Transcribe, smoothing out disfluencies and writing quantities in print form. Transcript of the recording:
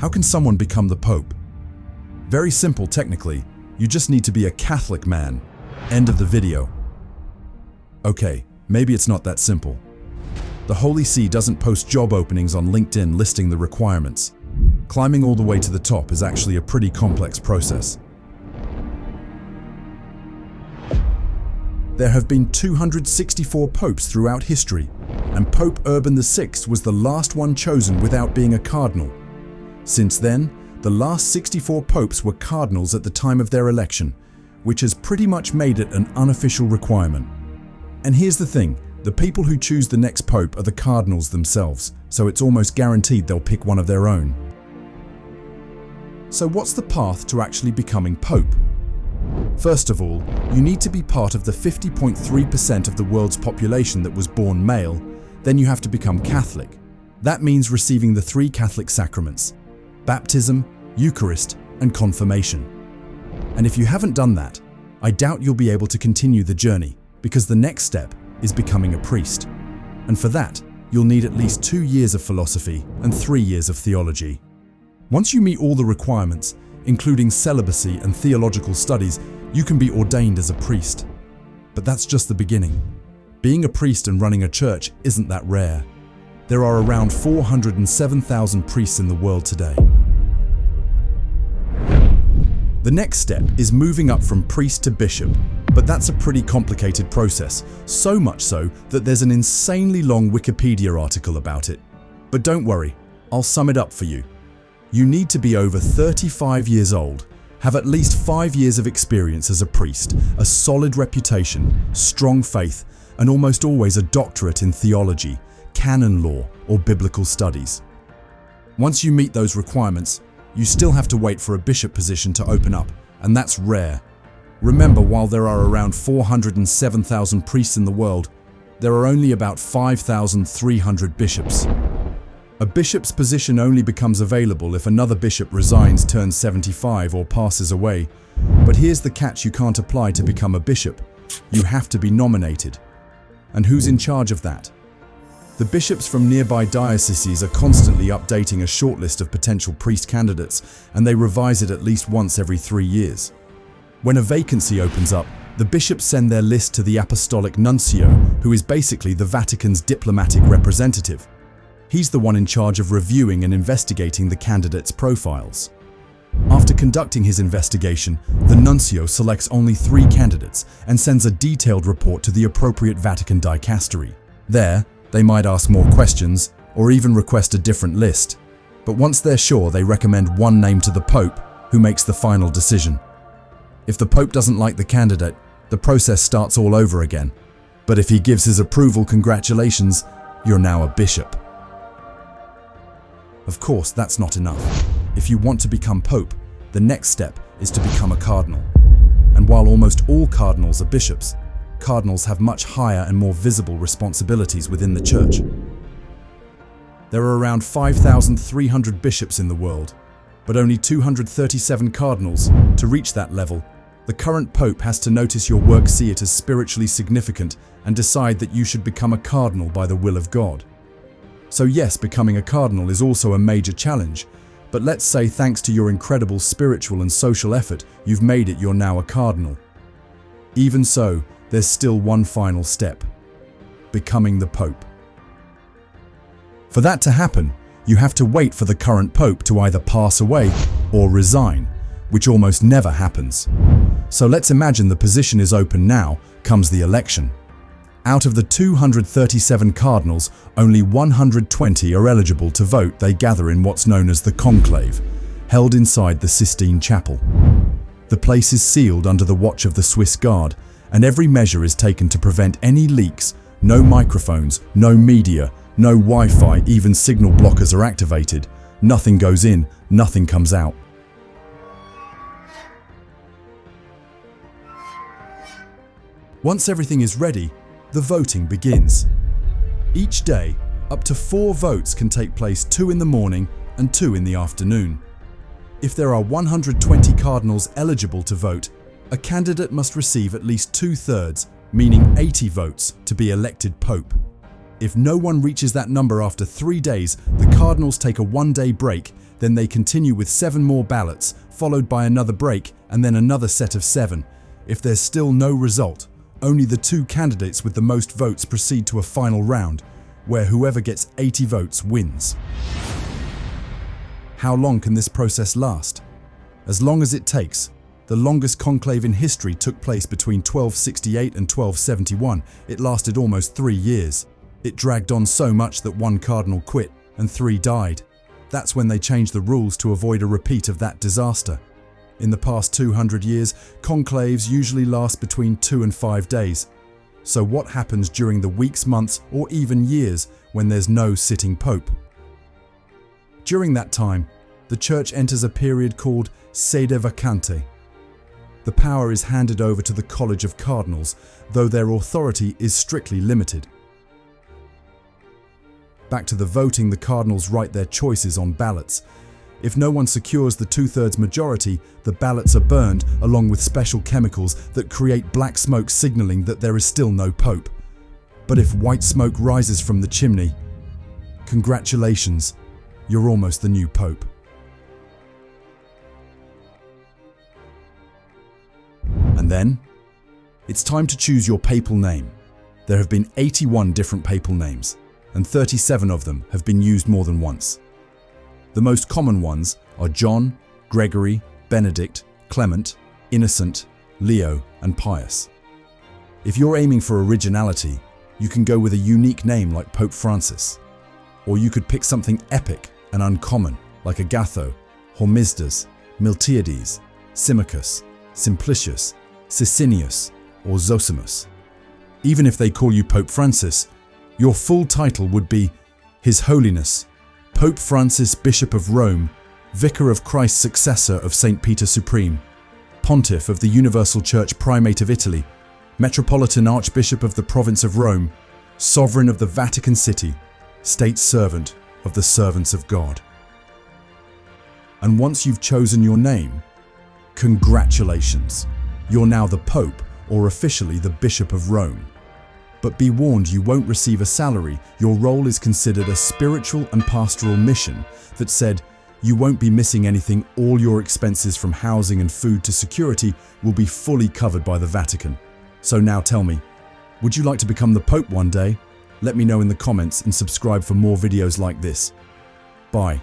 How can someone become the Pope? Very simple technically, you just need to be a Catholic man. End of the video. Okay, maybe it's not that simple. The Holy See doesn't post job openings on LinkedIn listing the requirements. Climbing all the way to the top is actually a pretty complex process. There have been 264 popes throughout history, and Pope Urban VI was the last one chosen without being a cardinal. Since then, the last 64 popes were cardinals at the time of their election, which has pretty much made it an unofficial requirement. And here's the thing, the people who choose the next pope are the cardinals themselves, so it's almost guaranteed they'll pick one of their own. So what's the path to actually becoming pope? First of all, you need to be part of the 50.3% of the world's population that was born male. Then you have to become Catholic. That means receiving the 3 Catholic sacraments: baptism, Eucharist, and confirmation. And if you haven't done that, I doubt you'll be able to continue the journey, because the next step is becoming a priest. And for that, you'll need at least 2 years of philosophy and 3 years of theology. Once you meet all the requirements, including celibacy and theological studies, you can be ordained as a priest. But that's just the beginning. Being a priest and running a church isn't that rare. There are around 407,000 priests in the world today. The next step is moving up from priest to bishop, but that's a pretty complicated process, so much so that there's an insanely long Wikipedia article about it. But don't worry, I'll sum it up for you. You need to be over 35 years old, have at least 5 years of experience as a priest, a solid reputation, strong faith, and almost always a doctorate in theology, canon law, or biblical studies. Once you meet those requirements, you still have to wait for a bishop position to open up, and that's rare. Remember, while there are around 407,000 priests in the world, there are only about 5,300 bishops. A bishop's position only becomes available if another bishop resigns, turns 75, or passes away. But here's the catch: you can't apply to become a bishop. You have to be nominated. And who's in charge of that? The bishops from nearby dioceses are constantly updating a shortlist of potential priest candidates, and they revise it at least once every 3 years. When a vacancy opens up, the bishops send their list to the apostolic nuncio, who is basically the Vatican's diplomatic representative. He's the one in charge of reviewing and investigating the candidates' profiles. After conducting his investigation, the nuncio selects only 3 candidates and sends a detailed report to the appropriate Vatican dicastery. There, they might ask more questions or even request a different list. But once they're sure, they recommend one name to the Pope, who makes the final decision. If the Pope doesn't like the candidate, the process starts all over again. But if he gives his approval, congratulations, you're now a bishop. Of course, that's not enough. If you want to become Pope, the next step is to become a cardinal. And while almost all cardinals are bishops, cardinals have much higher and more visible responsibilities within the church. There are around 5,300 bishops in the world, but only 237 cardinals. To reach that level, the current Pope has to notice your work, see it as spiritually significant, and decide that you should become a cardinal by the will of God. So yes, becoming a cardinal is also a major challenge, but let's say thanks to your incredible spiritual and social effort, you've made it, you're now a cardinal. Even so, there's still one final step: becoming the Pope. For that to happen, you have to wait for the current Pope to either pass away or resign, which almost never happens. So let's imagine the position is open now, comes the election. Out of the 237 cardinals, only 120 are eligible to vote. They gather in what's known as the conclave, held inside the Sistine Chapel. The place is sealed under the watch of the Swiss Guard, and every measure is taken to prevent any leaks. No microphones, no media, no Wi-Fi, even signal blockers are activated. Nothing goes in, nothing comes out. Once everything is ready, the voting begins. Each day, up to 4 votes can take place, 2 in the morning and 2 in the afternoon. If there are 120 cardinals eligible to vote, a candidate must receive at least 2/3, meaning 80 votes, to be elected Pope. If no one reaches that number after 3 days, the cardinals take a 1-day break, then they continue with 7 more ballots, followed by another break and then another set of 7. If there's still no result, only the 2 candidates with the most votes proceed to a final round, where whoever gets 80 votes wins. How long can this process last? As long as it takes. The longest conclave in history took place between 1268 and 1271. It lasted almost 3 years. It dragged on so much that 1 cardinal quit and 3 died. That's when they changed the rules to avoid a repeat of that disaster. In the past 200 years, conclaves usually last between 2 and 5 days. So what happens during the weeks, months, or even years when there's no sitting pope? During that time, the Church enters a period called sede vacante. The power is handed over to the College of Cardinals, though their authority is strictly limited. Back to the voting, the cardinals write their choices on ballots. If no one secures the 2/3 majority, the ballots are burned along with special chemicals that create black smoke, signaling that there is still no pope. But if white smoke rises from the chimney, congratulations, you're almost the new pope. And then, it's time to choose your papal name. There have been 81 different papal names, and 37 of them have been used more than once. The most common ones are John, Gregory, Benedict, Clement, Innocent, Leo, and Pius. If you're aiming for originality, you can go with a unique name like Pope Francis. Or you could pick something epic and uncommon like Agatho, Hormisdas, Miltiades, Symmachus, Simplicius, Sicinius, or Zosimus. Even if they call you Pope Francis, your full title would be His Holiness, Pope Francis, Bishop of Rome, Vicar of Christ, Successor of St. Peter Supreme, Pontiff of the Universal Church, Primate of Italy, Metropolitan Archbishop of the Province of Rome, Sovereign of the Vatican City, State Servant of the Servants of God. And once you've chosen your name, congratulations, you're now the Pope, or officially the Bishop of Rome. But be warned, you won't receive a salary. Your role is considered a spiritual and pastoral mission. That said, you won't be missing anything. All your expenses from housing and food to security will be fully covered by the Vatican. So now tell me, would you like to become the Pope one day? Let me know in the comments and subscribe for more videos like this. Bye.